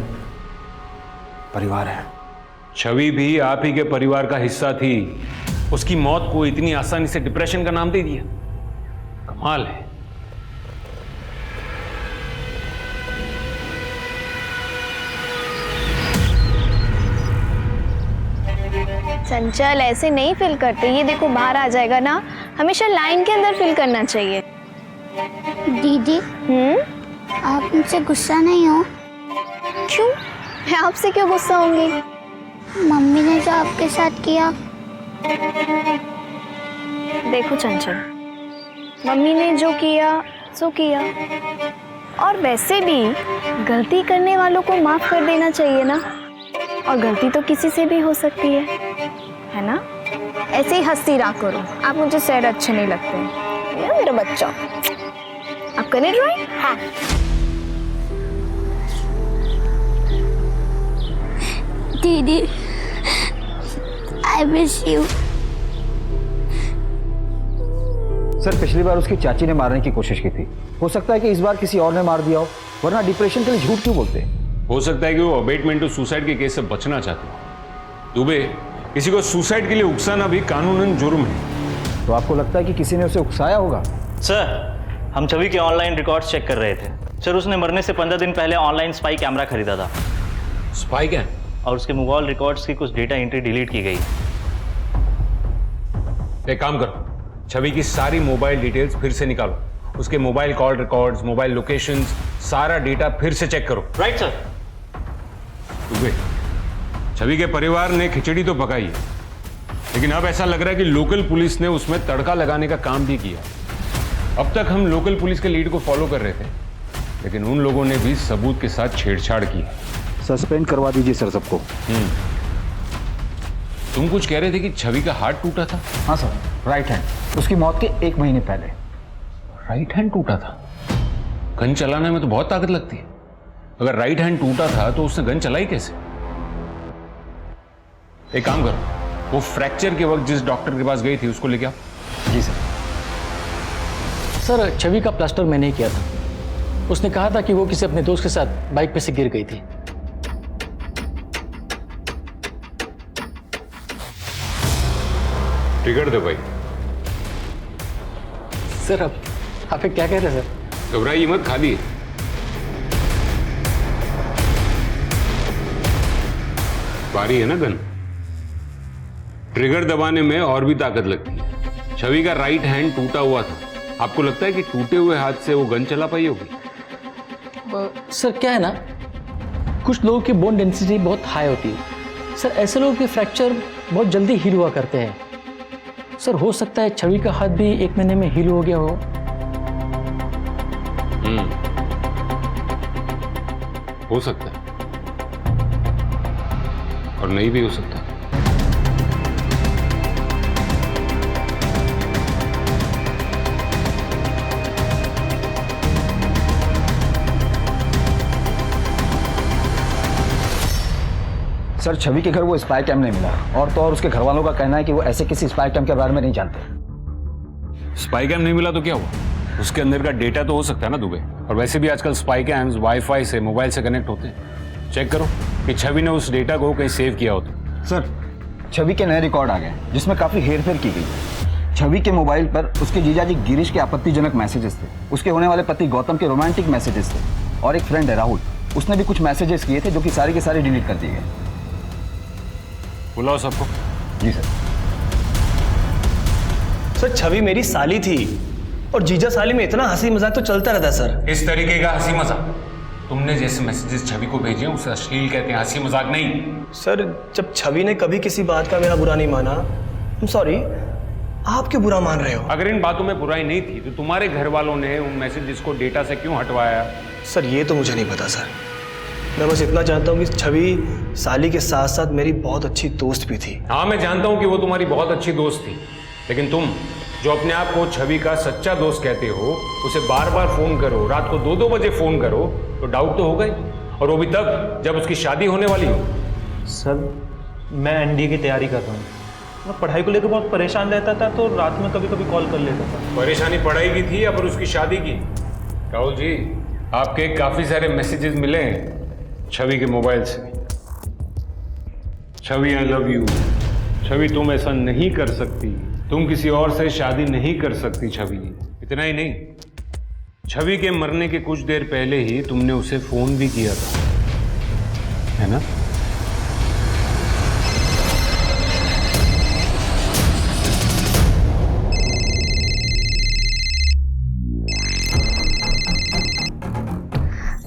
परिवार है। छवि भी आप ही के परिवार का हिस्सा थी, उसकी मौत को इतनी आसानी से डिप्रेशन का नाम दे दिया। कमाल है। चंचल ऐसे नहीं फिल करते, ये देखो बाहर आ जाएगा ना, हमेशा लाइन के अंदर फिल करना चाहिए। दीदी आप मुझसे गुस्सा नहीं हो? क्यों? मैं आपसे क्यों गुस्सा होंगी? मम्मी ने जो आपके साथ किया। देखो चंचल, मम्मी ने जो किया सो किया, और वैसे भी गलती करने वालों को माफ कर देना चाहिए ना, और गलती तो किसी से भी हो सकती है ना? ऐसे ही हंसती रहा करो, आप मुझे सैड अच्छे नहीं लगते। ये मेरा बच्चा। आप करें ड्राइंग? हाँ। दीदी आई मिस यू। सर पिछली बार उसकी चाची ने मारने की कोशिश की थी, हो सकता है कि इस बार किसी और ने मार दिया हो, वरना डिप्रेशन के लिए झूठ क्यों बोलते? हो सकता है कि वो अबेटमेंट टू सुसाइड के केस से बचना चाहते हो। दुबे, किसी को सुसाइड के लिए उकसाना भी कानूनन जुर्म है। तो आपको लगता है कि किसी ने उसे उकसाया होगा? सर हम छवि के ऑनलाइन रिकॉर्ड्स चेक कर रहे थे। सर उसने मरने से 15 दिन पहले ऑनलाइन स्पाई कैमरा खरीदा था। स्पाई क्या? और उसके मोबाइल रिकॉर्ड्स की कुछ डेटा एंट्री डिलीट की गई। एक काम करो, छवि की सारी मोबाइल डिटेल्स फिर से निकालो, उसके mobile call records, mobile locations, सारा डेटा फिर से चेक करो। Right sir. दुबे, छवि के परिवार ने खिचड़ी तो पकाई है, लेकिन अब ऐसा लग रहा है कि लोकल पुलिस ने उसमें तड़का लगाने का काम भी किया। अब तक हम लोकल पुलिस के लीड को फॉलो कर रहे थे, लेकिन उन लोगों ने भी सबूत के साथ छेड़छाड़ की। सस्पेंड करवा दीजिए सर सबको। तुम कुछ कह रहे थे कि छवि का हाथ टूटा था? हाँ सर, राइट हैंड, उसकी मौत के 1 महीने पहले। राइट हैंड टूटा था? गन चलाने में तो बहुत ताकत लगती है। अगर राइट हैंड टूटा था तो उसने गन चलाई कैसे? एक काम करो, वो फ्रैक्चर के वक्त जिस डॉक्टर के पास गई थी उसको लेके आओ। जी सर। सर छवि का प्लास्टर मैंने ही किया था। उसने कहा था कि वो किसी अपने दोस्त के साथ बाइक पे से गिर गई थी। ट्रिगर दो भाई। सर अब आप क्या कह रहे हैं सर? घबराइए मत, खाली है। भारी है ना गन, ट्रिगर दबाने में और भी ताकत लगती है। छवि का राइट हैंड टूटा हुआ था, आपको लगता है कि टूटे हुए हाथ से वो गन चला पाई होगी? सर क्या है ना, कुछ लोगों की बोन डेंसिटी बहुत हाई होती है सर। ऐसे लोगों के फ्रैक्चर बहुत जल्दी हील हुआ करते हैं सर। हो सकता है छवि का हाथ भी 1 महीने में हील हो गया हो। हो सकता है और नहीं भी हो सकता। सर छवि के घर वो स्पाई कैम नहीं मिला, और तो और उसके घर वालों का कहना है कि वो ऐसे किसी स्पाई कैम के बारे में नहीं जानते। स्पाई कैम नहीं मिला तो क्या हुआ? उसके अंदर का डेटा तो हो सकता है ना दुबे। और वैसे भी आजकल स्पाई कैम्स वाईफाई से मोबाइल से कनेक्ट होते हैं। चेक करो कि छवि ने उस डेटा को कहीं सेव किया हो तो। सर छवि के नए रिकॉर्ड आ गए जिसमें काफी हेरफेर की गई। छवि के मोबाइल पर उसके जीजाजी गिरीश के आपत्तिजनक मैसेजेस थे, उसके होने वाले पति गौतम के रोमांटिक मैसेजेस थे, और एक फ्रेंड है राहुल, उसने भी कुछ मैसेजेस किए थे जो कि सारे के सारे डिलीट कर दिए गए। बुलाओ सबको। जी सर। सर छवि मेरी साली थी और जीजा साली में इतना हंसी मजाक तो चलता रहता है सर। इस तरीके का हंसी मजाक तुमने जैसे मैसेजेस छवि को भेजे उसे अश्लील कहते हैं, हंसी मजाक नहीं। सर जब छवि ने कभी किसी बात का मेरा बुरा नहीं माना, सॉरी, आप क्यों बुरा मान रहे हो? अगर इन बातों में बुराई नहीं थी तो तुम्हारे घर वालों ने उन मैसेजेस को डेटा से क्यों हटवाया? सर ये तो मुझे नहीं पता सर। मैं बस इतना जानता हूँ कि छवि साली के साथ साथ मेरी बहुत अच्छी दोस्त भी थी। हाँ मैं जानता हूँ कि वो तुम्हारी बहुत अच्छी दोस्त थी, लेकिन तुम जो अपने आप को छवि का सच्चा दोस्त कहते हो उसे बार बार फोन करो, रात को 2-2 बजे फोन करो तो डाउट तो होगा ही, और वो भी तब जब उसकी शादी होने वाली हो। सर मैं एनडीए की तैयारी कर रहा हूँ, मैं पढ़ाई को लेकर बहुत परेशान रहता था तो रात में कभी कभी कॉल कर लेता था। परेशानी पढ़ाई की थी या फिर उसकी शादी की? राहुल जी आपके काफी सारे मैसेजेस मिले हैं छवि के मोबाइल से। छवि आई लव यू, छवि तुम ऐसा नहीं कर सकती, तुम किसी और से शादी नहीं कर सकती छवि। इतना ही नहीं, छवि के मरने के कुछ देर पहले ही तुमने उसे फोन भी किया था, है ना?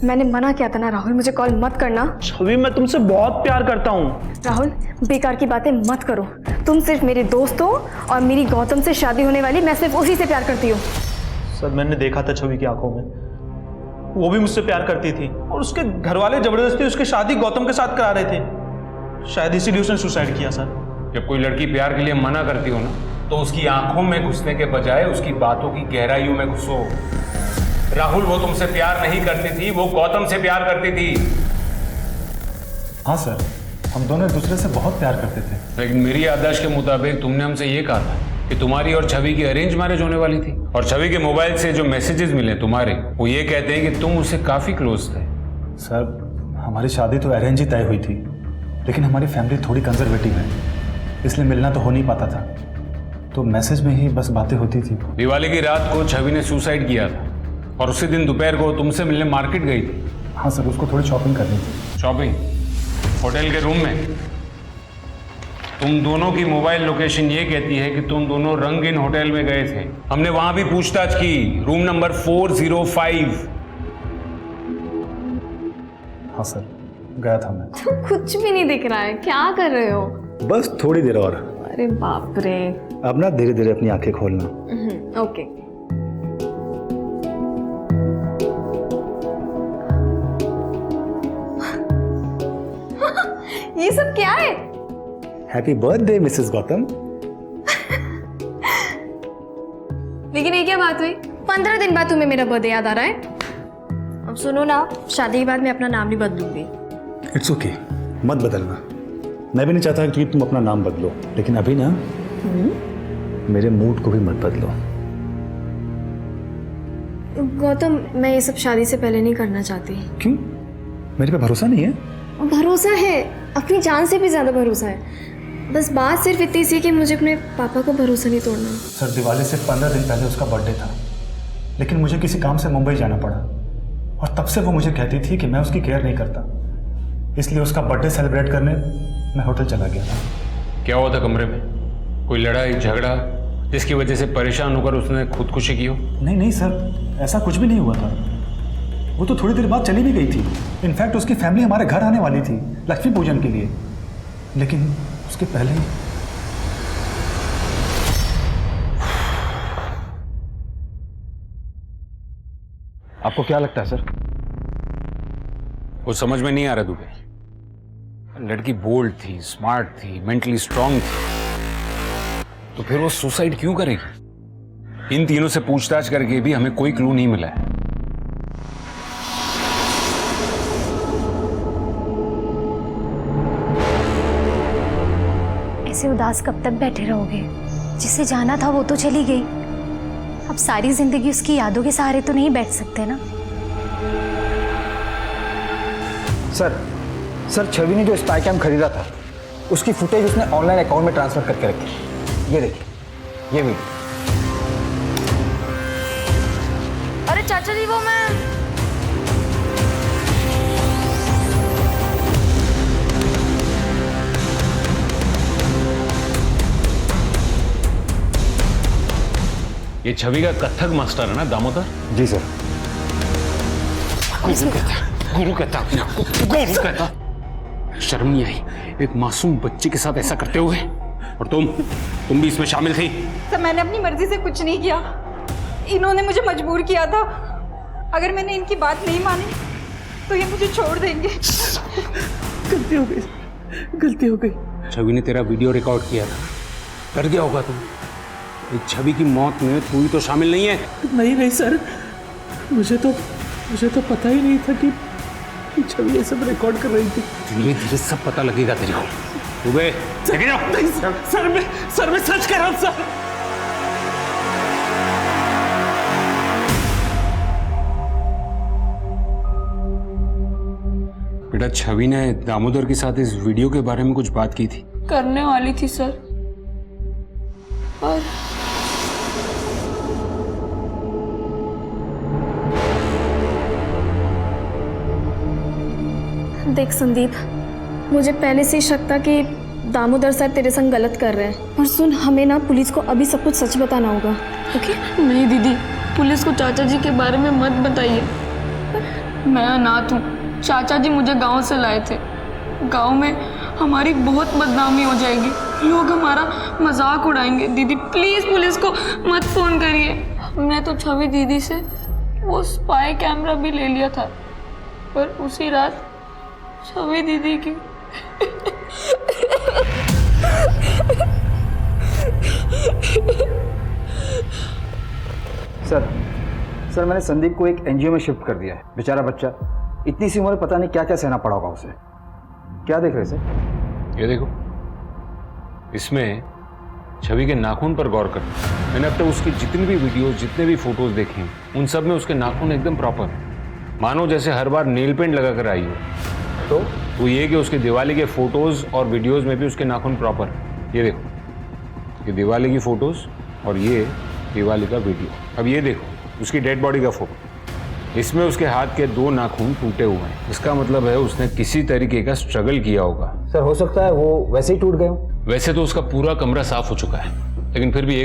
मैंने मना किया था ना राहुल, मुझे कॉल मत करना। छवि मैं तुमसे बहुत प्यार करता हूँ। राहुल बेकार की बातें मत करो, तुम सिर्फ मेरे दोस्त हो और मेरी गौतम से शादी होने वाली, मैं सिर्फ उसी से प्यार करती हूँ। सर मैंने देखा था छवि की आंखों में, वो भी मुझसे प्यार करती थी और उसके घर वाले जबरदस्ती उसकी शादी गौतम के साथ करा रहे थे। शायद इसीलिए उसने सुसाइड किया सर। जब कोई लड़की प्यार के लिए मना करती हो ना तो उसकी आंखों में घुसने के बजाय उसकी बातों की गहराइयों में घुसो। राहुल वो तुमसे प्यार नहीं करती थी, वो गौतम से प्यार करती थी। हाँ सर, हम दोनों एक दूसरे से बहुत प्यार करते थे। लेकिन मेरी याददाश्त के मुताबिक तुमने हमसे ये कहा था कि तुम्हारी और छवि की अरेंज मैरिज होने वाली थी, और छवि के मोबाइल से जो मैसेजेस मिले तुम्हारे वो ये कहते हैं कि तुम उससे काफी क्लोज थे। सर हमारी शादी तो अरेंज ही तय हुई थी, लेकिन हमारी फैमिली थोड़ी कंजर्वेटिव है, इसलिए मिलना तो हो नहीं पाता था, तो मैसेज में ही बस बातें होती थी। दिवाली की रात को छवि ने सुसाइड किया था और उसी दिन दोपहर को तुमसे मिलने मार्केट गई थी। हाँ सर, उसको थोड़ी शॉपिंग करनी थी। शॉपिंग? होटल के रूम में? तुम दोनों की मोबाइल लोकेशन ये कहती है कि तुम दोनों रंगीन होटल में गए थे। हमने वहां भी पूछताछ की, रूम नंबर 405। हाँ सर, गया था मैं। तो कुछ भी नहीं दिख रहा है, क्या कर रहे हो? बस थोड़ी देर और। अरे बाप रे। अब ना धीरे धीरे अपनी आंखें खोलना। ओके। ये सब क्या है? Happy birthday Mrs Gautam. लेकिन ये क्या बात हुई? 15 दिन बाद तुम्हें मेरा बर्थडे याद आ रहा है? अब सुनो ना, शादी के बाद मैं अपना नाम नहीं बदलूंगी। इट्स ओके, मत बदलना। मैं भी नहीं चाहता कि तुम अपना नाम बदलो, लेकिन अभी ना मेरे मूड को भी मत बदलो। गौतम, मैं ये सब शादी से पहले नहीं करना चाहती। क्यों? मेरे पे भरोसा नहीं है? भरोसा है, अपनी जान से भी ज्यादा भरोसा है। बस बात सिर्फ इतनी सी कि मुझे अपने पापा को भरोसा नहीं तोड़ना। सर, दिवाली से 15 दिन पहले उसका बर्थडे था, लेकिन मुझे किसी काम से मुंबई जाना पड़ा और तब से वो मुझे कहती थी कि मैं उसकी केयर नहीं करता, इसलिए उसका बर्थडे सेलिब्रेट करने मैं होटल चला गया था। क्या हुआ था कमरे में? कोई लड़ाई झगड़ा जिसकी वजह से परेशान होकर उसने खुदकुशी की हो? नहीं नहीं सर, ऐसा कुछ भी नहीं हुआ था। वो तो थोड़ी देर बाद चली भी गई थी। इनफैक्ट उसकी फैमिली हमारे घर आने वाली थी लक्ष्मी पूजन के लिए, लेकिन उसके पहले ही आपको क्या लगता है सर? वो समझ में नहीं आ रहा दुबे। लड़की बोल्ड थी, स्मार्ट थी, मेंटली स्ट्रांग थी, तो फिर वो सुसाइड क्यों करेगी? इन तीनों से पूछताछ करके भी हमें कोई क्लू नहीं मिला है। ऐसे उदास कब तक बैठे रहोगे? जिसे जाना था वो तो चली गई, अब सारी जिंदगी उसकी यादों के सहारे तो नहीं बैठ सकते ना। सर छवि ने जो स्पाई कैम खरीदा था उसकी फुटेज उसने ऑनलाइन अकाउंट में ट्रांसफर करके रखी। ये देखिए, ये वीडियो। अरे चाचा जी, वो मैं ये छवि का कथक मास्टर है ना दामोदर? जी सर। गुरु कहता अपने आप को, गुरु कहता। शर्म नहीं आई एक मासूम बच्चे के साथ ऐसा करते हुए? और तुम भी इसमें शामिल थी? सर, मैंने अपनी मर्जी से कुछ नहीं किया, इन्होंने मुझे मजबूर किया था। अगर मैंने इनकी बात नहीं मानी तो ये मुझे छोड़ देंगे। गलती हो गई, गलती हो गई। छवि ने तेरा वीडियो रिकॉर्ड किया था, डर गया होगा तुम। इस छवि की मौत में तू ही तो शामिल नहीं है। नहीं सर, मुझे तो पता ही नहीं था कि छवि ये सब रिकॉर्ड कर रही थी। धीरे धीरे सब पता लगेगा तेरे को। दुबे, लेके जाओ। नहीं सर, मैं सच कह रहा हूँ सर। बेटा, छवि ने दामोदर के साथ इस वीडियो के बारे में कुछ बात की थी? करने वाली थी सर, और देख संदीप, मुझे पहले से ही शक था कि दामोदर सर तेरे संग गलत कर रहे हैं। और सुन, हमें ना पुलिस को अभी सब कुछ सच बताना होगा, ओके? नहीं दीदी, पुलिस को चाचा जी के बारे में मत बताइए। मैं अनाथ हूँ, चाचा जी मुझे गांव से लाए थे। गांव में हमारी बहुत बदनामी हो जाएगी, लोग हमारा मजाक उड़ाएंगे। दीदी प्लीज़ पुलिस को मत फ़ोन करिए। हमने तो छवि दीदी से वो स्पाई कैमरा भी ले लिया था, पर उसी रात छवि दीदी की सर मैंने संदीप को एक एनजीओ में शिफ्ट कर दिया है। बेचारा बच्चा, इतनी सी उम्र में पता नहीं क्या क्या सहना पड़ा होगा उसे। क्या देख रहे सर? ये देखो, इसमें छवि के नाखून पर गौर कर। मैंने अब तक उसकी जितनी भी वीडियोस, जितने भी फोटोज देखे हैं, उन सब में उसके नाखून एकदम प्रॉपर, मानो जैसे हर बार नेल पेंट लगा कर आई हो। तो ये कि उसके दिवाली के फोटोज और वीडियोस में भी उसके नाखून प्रॉपर। ये देखो, ये दिवाली की फोटोज और ये दिवाली का वीडियो। अब ये देखो उसकी डेड बॉडी का फोटो, इसमें उसके हाथ के 2 नाखून टूटे हुए हैं। इसका मतलब है उसने किसी तरीके का स्ट्रगल किया होगा। सर हो सकता है वो वैसे ही टूट गए हो। वैसे तो उसका पूरा कमरा साफ हो चुका है, लेकिन फिर भी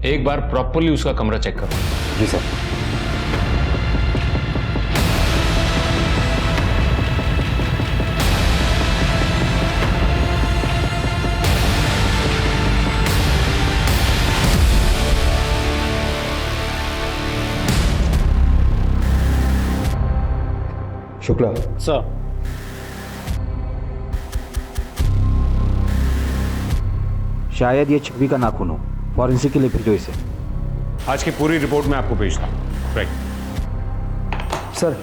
एक बार प्रॉपरली उसका कमरा चेक करो। जी सर। शुक्ला सर, शायद ये छवि का नाखून हो। फॉरेंसिक के लिए भेजो इसे। आज की पूरी रिपोर्ट मैं आपको भेजता हूँ। राइट सर,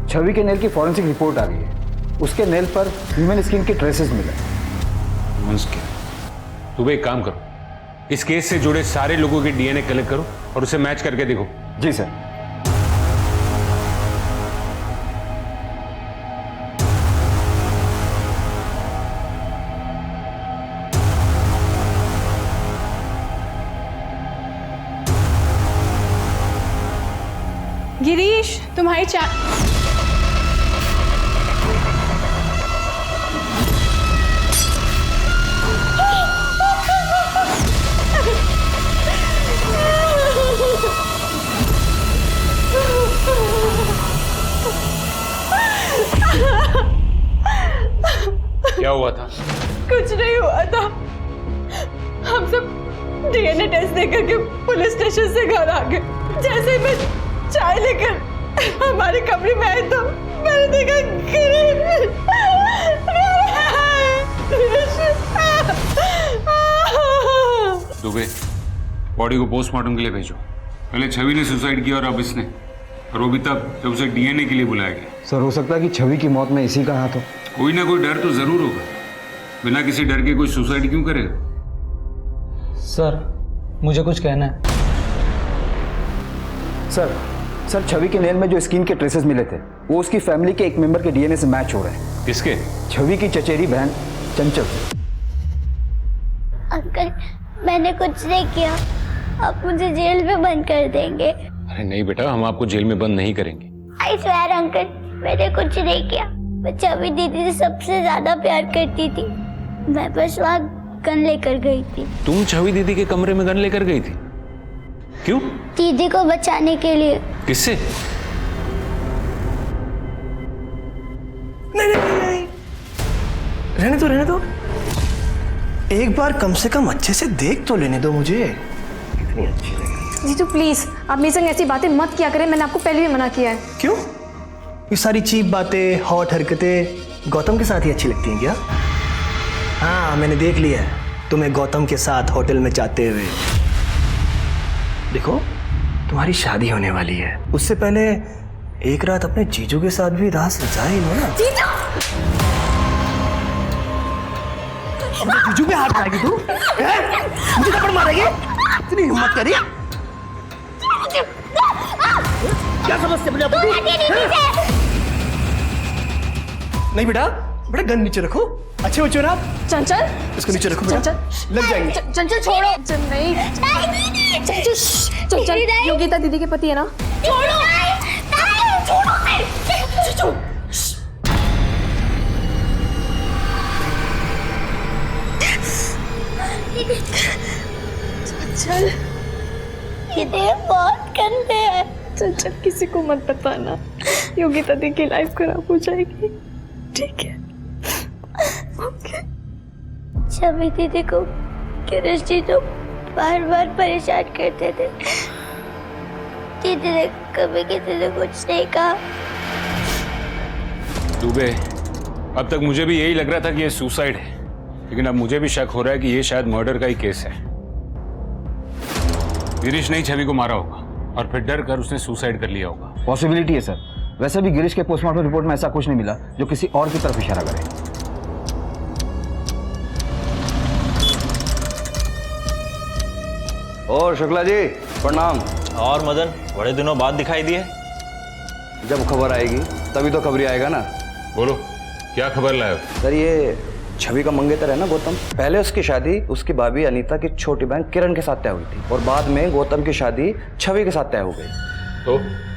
छवि के नेल की फॉरेंसिक रिपोर्ट आ गई है। उसके नेल पर ह्यूमन स्किन के ट्रेसेस मिले। Human skin? तुम एक काम करो, इस केस से जुड़े सारे लोगों के डीएनए कलेक्ट करो और उसे मैच करके देखो। जी सर। गिरीश, तुम्हारी क्या हुआ था? कुछ नहीं हुआ था। हम सब डीएनए टेस्ट देकर के पुलिस स्टेशन से घर आ गए। जैसे ही मैं चाय लेकर हमारे कमरे में आई तो मैंने देखा दुबे, बॉडी को पोस्टमार्टम के लिए भेजो। पहले छवि ने सुसाइड किया और अब इसने, और वो भी तब जब उसे डीएनए के लिए बुलाया गया। सर, हो सकता है कि छवि की मौत में इसी का हाथ हो। कोई ना कोई डर तो जरूर होगा। बिना किसी डर के कोई सुसाइड क्यों करेगा? सर, मुझे कुछ कहना है। सर, छवि के नेल में जो स्किन के ट्रेसेस मिले थे वो उसकी फैमिली के एक मेंबर के डीएनए से मैच हो रहे हैं। किसके? छवि की चचेरी बहन चंचल। अंकल, मैंने कुछ नहीं किया। आप मुझे जेल में बंद कर देंगे। अरे नहीं बेटा, हम आपको जेल में बंद नहीं करेंगे। आई स्वेयर अंकल, मैंने कुछ नहीं किया। मैं छवि दीदी से सबसे ज्यादा प्यार करती थी। मैं बस वहाँ गन लेकर गई थी। तुम छवि दीदी के कमरे में गन लेकर गई थी? क्यों? दीदी को बचाने के लिए। किससे? नहीं, रहने दो। एक बार कम से कम अच्छे से देख तो लेने दो मुझे। कितनी अच्छी लगी। जीजू प्लीज, आप मेरे संग ऐसी बातें मत किया करें। मैंने आपको पहले भी मना किया है। क्यों? ये सारी चीप बातें, हॉट हरकतें गौतम के साथ ही अच्छी लगती हैं क्या? हाँ, मैंने देख लिया है तुम्हें गौतम के साथ होटल में जाते हुए। देखो, तुम्हारी शादी होने वाली है। उससे पहले एक रात अपने जीजू के साथ भी रात रचा ही लो ना। जीजू! अपने जीजू पे हाथ मारेगी तू? मुझे थप्पड़ मारेगी? इतनी हिम्मत करी? क्या समझते मुझे अपनी? नहीं बेटा, गन नीचे रखो। अच्छे बच्चे हो ना आप? चंचल, इसको नीचे रखो बेटा, लग जाएंगे। चंचल छोड़ो। नहीं, चंचल योगिता दीदी के पति है ना? छोड़ो। चंचल, ये बहुत गंदे हैं। चंचल, किसी को मत बताना। योगिता दी की लाइफ खराब हो जाएगी। ठीक है? ओके। छवि दीदी को गिरीश जी तो बार बार परेशान करते थे। दीदी ने कभी किसी से कुछ नहीं कहा। दुबे, अब तक मुझे भी यही लग रहा था कि ये सुसाइड है, लेकिन अब मुझे भी शक हो रहा है कि ये शायद मर्डर का ही केस है। गिरीश ने ही छवि को मारा होगा और फिर डर कर उसने सुसाइड कर लिया होगा। पॉसिबिलिटी है सर। वैसे भी गिरीश के पोस्टमार्टम रिपोर्ट में ऐसा कुछ नहीं मिला जो किसी और की तरफ इशारा करे। और शुक्ला जी प्रणाम। और मदन, बड़े दिनों बाद दिखाई दिए। जब खबर आएगी तभी तो खबरी आएगा ना। बोलो, क्या खबर लाए हो? सर, ये छवि का मंगेतर है ना गौतम, पहले उसकी शादी उसकी भाभी अनीता की छोटी बहन किरण के साथ तय हुई थी और बाद में गौतम की शादी छवि के साथ तय हो गई।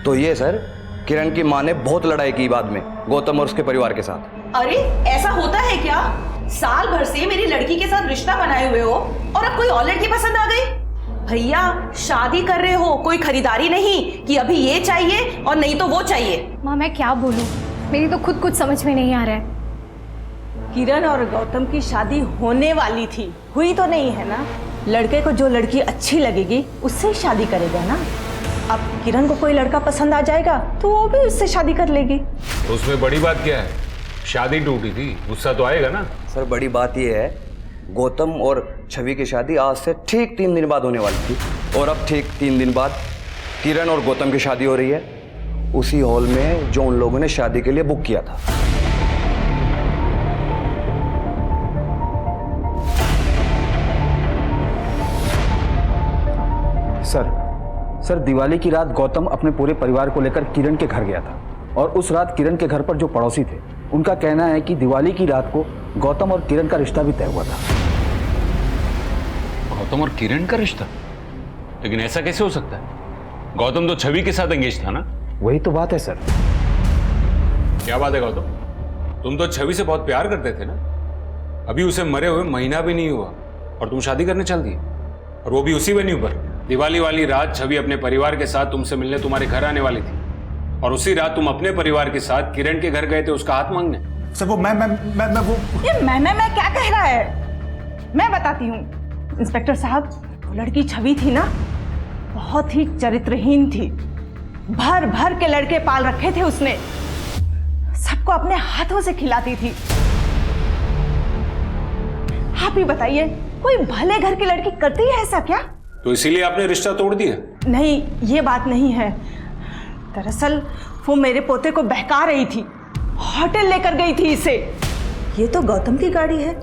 तो ये सर, किरण की माँ ने बहुत लड़ाई की बाद में गौतम और उसके परिवार के साथ। अरे ऐसा होता है क्या? साल भर से मेरी लड़की के साथ रिश्ता बनाए हुए हो और अब कोई और लड़की पसंद आ गई? भैया, शादी कर रहे हो, कोई खरीदारी नहीं कि अभी ये चाहिए और नहीं तो वो चाहिए। माँ, मैं क्या बोलूं? मेरी तो खुद कुछ समझ में नहीं आ रहा है। किरण और गौतम की शादी होने वाली थी, हुई तो नहीं है ना। लड़के को जो लड़की अच्छी लगेगी उससे शादी करेगा ना। अब किरण को कोई लड़का पसंद आ जाएगा तो वो भी उससे शादी कर लेगी। तो उसमें बड़ी बात क्या है? शादी टूटी थी, गुस्सा तो आएगा ना। सर, बड़ी बात यह है गौतम और छवि की शादी आज से ठीक 3 दिन बाद होने वाली थी, और अब ठीक 3 दिन बाद किरण और गौतम की शादी हो रही है उसी हॉल में जो उन लोगों ने शादी के लिए बुक किया था। सर दिवाली की रात गौतम अपने पूरे परिवार को लेकर किरण के घर गया था, और उस रात किरण के घर पर जो पड़ोसी थे उनका कहना है कि दिवाली की रात को गौतम और किरण का रिश्ता भी तय हुआ था। गौतम और किरण का रिश्ता? लेकिन ऐसा कैसे हो सकता है? गौतम तो छवि के साथ एंगेज था ना? वही तो बात है सर। क्या बात है गौतम, तुम तो छवि से बहुत प्यार करते थे ना? अभी उसे मरे हुए महीना भी नहीं हुआ और तुम शादी करने चल दिए, और वो भी उसी वेन्यू पर। दिवाली वाली रात छवि अपने परिवार के साथ तुमसे मिलने तुम्हारे घर आने वाली थी, और उसी रात तुम अपने परिवार के साथ किरण के घर गए थे उसका हाथ मांगने। सर वो मैं वो ये मैं क्या कह रहा है? मैं बताती हूँ इंस्पेक्टर साहब, वो लड़की छवि थी ना, बहुत ही चरित्रहीन थी। भर भर के लड़के पाल रखे थे उसने, सबको अपने हाथों से खिलाती थी। आप ही बताइए, कोई भले घर की लड़की करती है ऐसा क्या? तो इसीलिए आपने रिश्ता तोड़ दिया? नहीं, ये बात नहीं है। दरअसल वो मेरे पोते को बहका रही थी, होटल लेकर गई थी इसे। ये तो गौतम की गाड़ी है।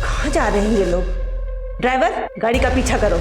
कहाँ जा रहे हैं ये लोग? ड्राइवर, गाड़ी का पीछा करो।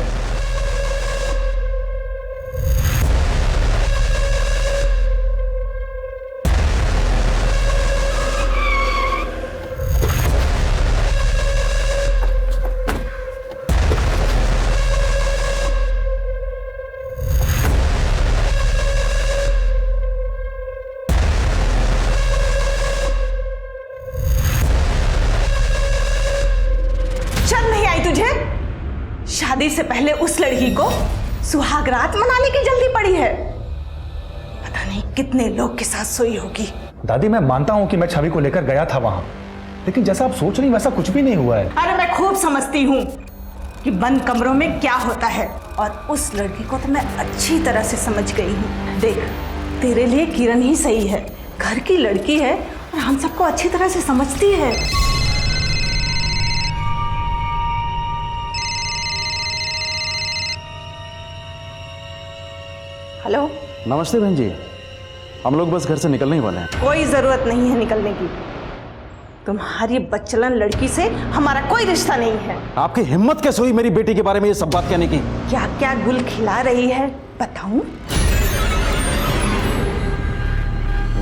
शादी से पहले उस लड़की को सुहागरात मनाने की जल्दी पड़ी है। पता नहीं कितने लोग के साथ सोई होगी। दादी मैं मानता हूं कि मैं छवि को लेकर गया था वहां, लेकिन जैसा आप सोच रही वैसा कुछ भी नहीं हुआ है। अरे मैं खूब समझती हूँ कि बंद कमरों में क्या होता है, और उस लड़की को तो मैं अच्छी तरह से समझ गई हूँ। देख, तेरे लिए किरण ही सही है, घर की लड़की है और हम सबको अच्छी तरह से समझती है। हेलो, नमस्ते बहन जी, हम लोग बस घर से निकलने ही वाले हैं। कोई जरूरत नहीं है निकलने की। तुम्हारी बच्चलन लड़की से हमारा कोई रिश्ता नहीं है। आपकी हिम्मत कैसे हुई मेरी बेटी के बारे में ये सब बात कहने की? क्या क्या गुल खिला रही है बताऊं?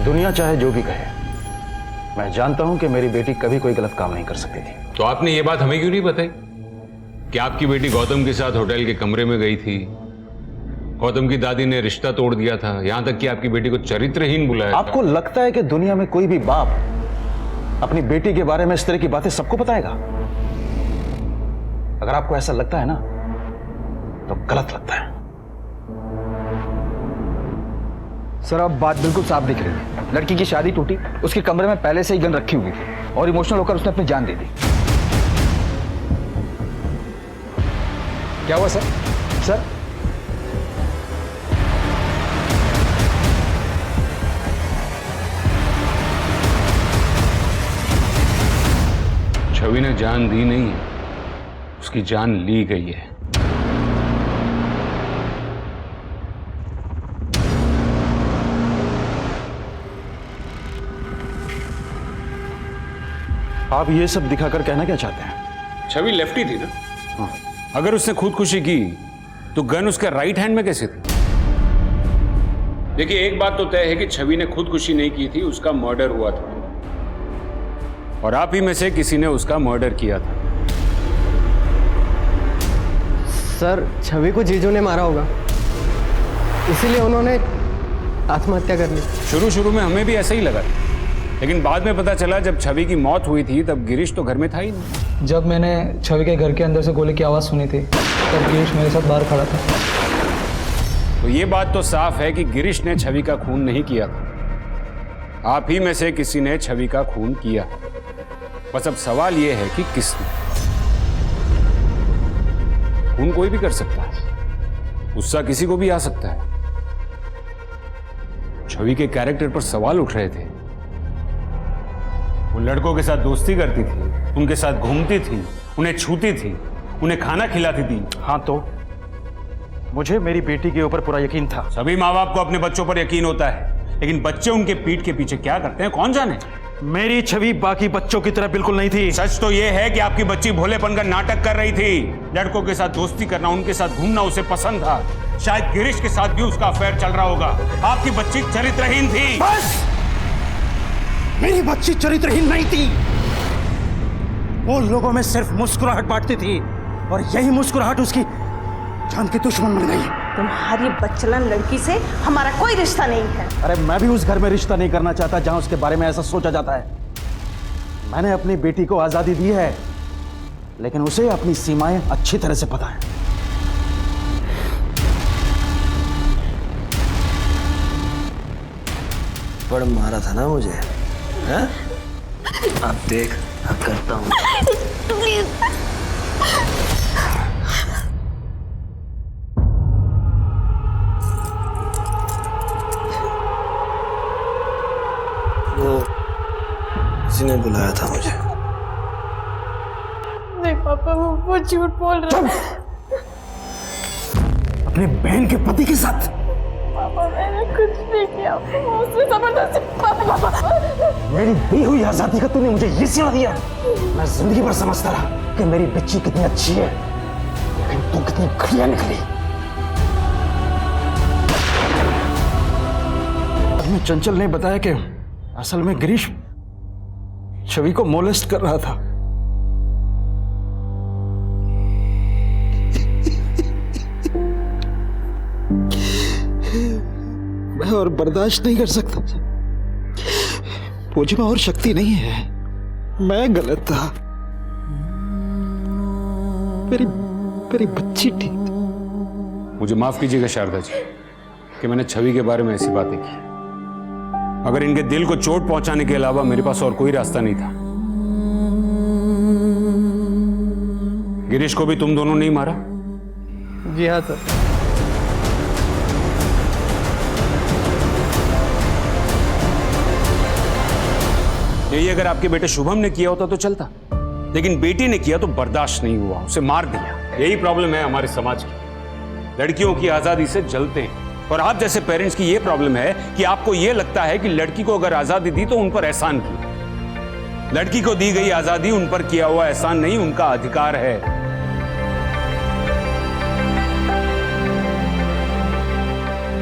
दुनिया चाहे जो भी कहे, मैं जानता हूं कि मेरी बेटी कभी कोई गलत काम नहीं कर सकती थी। तो आपने ये बात हमें क्यों नहीं बताई कि आपकी बेटी गौतम के साथ होटल के कमरे में गई थी? गौतम की दादी ने रिश्ता तोड़ दिया था, यहां तक कि आपकी बेटी को चरित्रहीन बुलाया। आपको लगता है कि दुनिया में कोई भी बाप अपनी बेटी के बारे में इस तरह की बातें सबको बताएगा? अगर आपको ऐसा लगता है ना, तो गलत लगता है। सर अब बात बिल्कुल साफ दिख रही है। लड़की की शादी टूटी, उसके कमरे में पहले से ही गन रखी हुई थी और इमोशनल होकर उसने अपनी जान दे दी। क्या हुआ सर? सर छवि ने जान दी नहीं है, उसकी जान ली गई है। आप ये सब दिखाकर कहना क्या चाहते हैं? छवि लेफ्टी थी ना? हाँ। अगर उसने खुदकुशी की तो गन उसके राइट हैंड में कैसे थी? देखिए, एक बात तो तय है कि छवि ने खुदकुशी नहीं की थी, उसका मर्डर हुआ था, और आप ही में से किसी ने उसका मर्डर किया था। सर, छवि को जीजू ने मारा होगा, इसीलिए उन्होंने आत्महत्या कर ली। शुरू में हमें भी ऐसा ही लगा, लेकिन बाद में पता चला जब छवि की मौत हुई थी तब गिरीश तो घर में था ही नहीं। जब मैंने छवि के घर के अंदर से गोली की आवाज़ सुनी थी तब गिरीश मेरे साथ बाहर खड़ा था। तो ये बात तो साफ है कि गिरीश ने छवि का खून नहीं किया था, आप ही में से किसी ने छवि का खून किया। बस अब सवाल ये है कि किसने। खून कोई भी कर सकता है, गुस्सा किसी को भी आ सकता है। छवि के कैरेक्टर पर सवाल उठ रहे थे। वो लड़कों के साथ दोस्ती करती थी, उनके साथ घूमती थी, उन्हें छूती थी, उन्हें खाना खिलाती थी। हाँ तो मुझे मेरी बेटी के ऊपर पूरा यकीन था। सभी माँ बाप को अपने बच्चों पर यकीन होता है, लेकिन बच्चे उनके पीठ के पीछे क्या करते हैं कौन जाने। मेरी छवि बाकी बच्चों की तरह बिल्कुल नहीं थी। सच तो यह है कि आपकी बच्ची भोलेपन का नाटक कर रही थी। लड़कों के साथ दोस्ती करना, उनके साथ घूमना उसे पसंद था। शायद गिरीश के साथ भी उसका अफेयर चल रहा होगा। आपकी बच्ची चरित्रहीन थी। बस! मेरी बच्ची चरित्रहीन नहीं थी। वो लोगों में सिर्फ मुस्कुराहट बांटती थी और यही मुस्कुराहट उसकी जान की दुश्मन बन गई। तुम्हारी बच्चलन लड़की से हमारा कोई रिश्ता नहीं है। अरे मैं भी उस घर में रिश्ता नहीं करना चाहता जहां उसके बारे में ऐसा सोचा जाता है। मैंने अपनी बेटी को आजादी दी है, लेकिन उसे अपनी सीमाएं अच्छी तरह से पता है। बड़ मारा था ना मुझे, हैं? अब देख अब करता हूँ। वो किसी ने बुलाया था मुझे। नहीं पापा, वो झूठ बोल रहा है। अपने बहन के पति के साथ? पापा मैंने कुछ नहीं किया, उसने जबरदस्ती। पापा मेरी दी हुई आजादी का तूने मुझे ये सिला दिया। मैं जिंदगी भर समझता रहा कि मेरी बच्ची कितनी अच्छी है, लेकिन तू कितनी घटिया निकली। हमें चंचल ने बताया कि असल में गिरीश छवि को मोलेस्ट कर रहा था। मैं और बर्दाश्त नहीं कर सकता। मुझ में और शक्ति नहीं है। मैं गलत था। मेरी बच्ची ठीक थी। मुझे माफ कीजिएगा शारदा जी कि मैंने छवि के बारे में ऐसी बातें की। अगर इनके दिल को चोट पहुंचाने के अलावा मेरे पास और कोई रास्ता नहीं था। गिरीश को भी तुम दोनों नहीं मारा? जी हाँ सर। यही अगर आपके बेटे शुभम ने किया होता तो चलता, लेकिन बेटी ने किया तो बर्दाश्त नहीं हुआ, उसे मार दिया। यही प्रॉब्लम है हमारे समाज की। लड़कियों की आजादी से जलते हैं, और आप जैसे पेरेंट्स की यह प्रॉब्लम है कि आपको यह लगता है कि लड़की को अगर आजादी दी तो उन पर एहसान किया। लड़की को दी गई आजादी उन पर किया हुआ एहसान नहीं, उनका अधिकार है।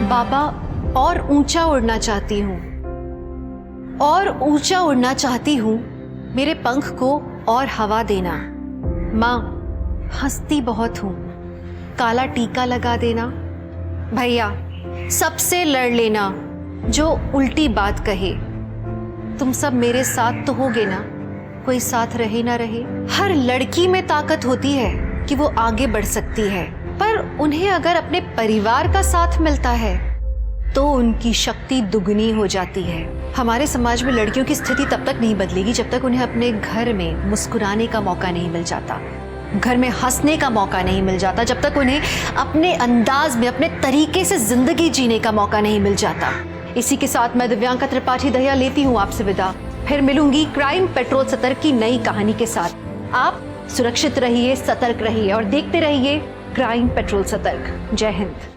बाबा, और ऊंचा उड़ना चाहती हूँ, और ऊंचा उड़ना चाहती हूँ। मेरे पंख को और हवा देना। माँ, हंसती बहुत हूँ, काला टीका लगा देना। भैया, सबसे लड़ लेना जो उल्टी बात कहे। तुम सब मेरे साथ तो होगे ना, कोई साथ रहे ना रहे। हर लड़की में ताकत होती है कि वो आगे बढ़ सकती है, पर उन्हें अगर अपने परिवार का साथ मिलता है तो उनकी शक्ति दुगनी हो जाती है। हमारे समाज में लड़कियों की स्थिति तब तक नहीं बदलेगी जब तक उन्हें अपने घर में मुस्कुराने का मौका नहीं मिल जाता, घर में हंसने का मौका नहीं मिल जाता, जब तक उन्हें अपने अंदाज में, अपने तरीके से जिंदगी जीने का मौका नहीं मिल जाता। इसी के साथ मैं दिव्यांका त्रिपाठी दहिया लेती हूँ आपसे विदा। फिर मिलूंगी क्राइम पेट्रोल सतर्क की नई कहानी के साथ। आप सुरक्षित रहिए, सतर्क रहिए और देखते रहिए क्राइम पेट्रोल सतर्क। जय हिंद।